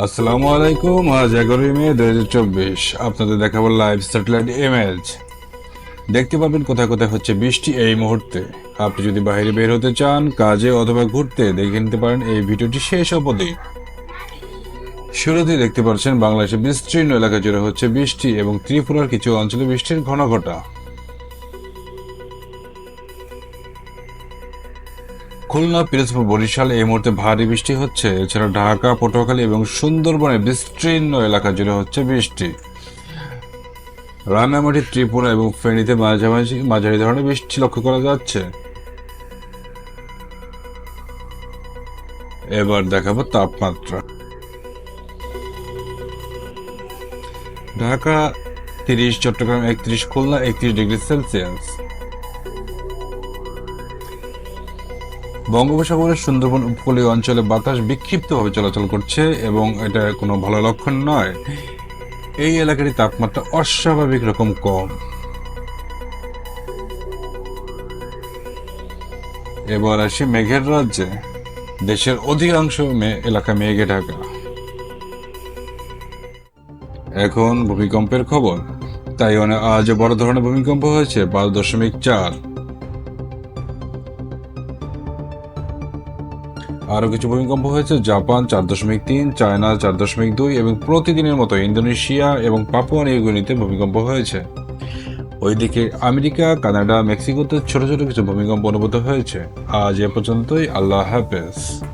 আসসালামু আলাইকুম। আজ 11 মে 2024 আপনাদের দেখাবো লাইভ স্যাটেলাইট ইমেজ। দেখতে পাবেন কোথায় কোথায় হচ্ছে বৃষ্টি এই মুহূর্তে। আপনি যদি বাইরে বের হতে চান, কাজে অথবা ঘুরতে, দেখে নিতে পারেন এই ভিডিওটি শেষ অবধি। শুরুতেই দেখতে পাচ্ছেন বাংলাদেশের বিস্তীর্ণ এলাকা জুড়ে হচ্ছে বৃষ্টি এবং ত্রিপুরার কিছু অঞ্চলে বৃষ্টির ঘনঘটা। খুলনা, পিরোজপুর, বরিশাল এই মুহূর্তে ভারী বৃষ্টি হচ্ছে। এছাড়া ঢাকা, পটুয়াখালী এবং সুন্দরবনের বিস্তীর্ণ এলাকা জুড়ে হচ্ছে বৃষ্টি। রাঙ্গামাটি, ত্রিপুরা এবং ফেনীতে মাঝামাঝি মাঝারি ধরনের বৃষ্টি লক্ষ্য করা যাচ্ছে। এবার দেখাবো তাপমাত্রা। Dhaka 30, Chattogram 31, Khulna 31 degree Celsius. বঙ্গোপসাগরের সুন্দরবন উপকূলীয় অঞ্চলে বাতাস বিক্ষিপ্তভাবে চলাচল করছে এবং এটা কোনো ভালো লক্ষণ নয়। এই এলাকার তাপমাত্রা অস্বাভাবিক রকম কম। এবার আসি মেঘের রাজ্যে। দেশের অধিকাংশ এলাকা মেঘে ঢাকা। এখন ভূমিকম্পের খবর। তাইওয়ানে আজ বড় ধরনের ভূমিকম্প হয়েছে 5.4। আরও কিছু ভূমিকম্প হয়েছে জাপান 4.3, চায়না 4.2 এবং প্রতিদিনের মতো ইন্দোনেশিয়া এবং পাপুয়া নিউগিনিতে ভূমিকম্প হয়েছে। ওইদিকে আমেরিকা, কানাডা, মেক্সিকোতে ছোট ছোট কিছু ভূমিকম্প অনুভূত হয়েছে। আজ এ পর্যন্তই। আল্লাহ হাফেজ।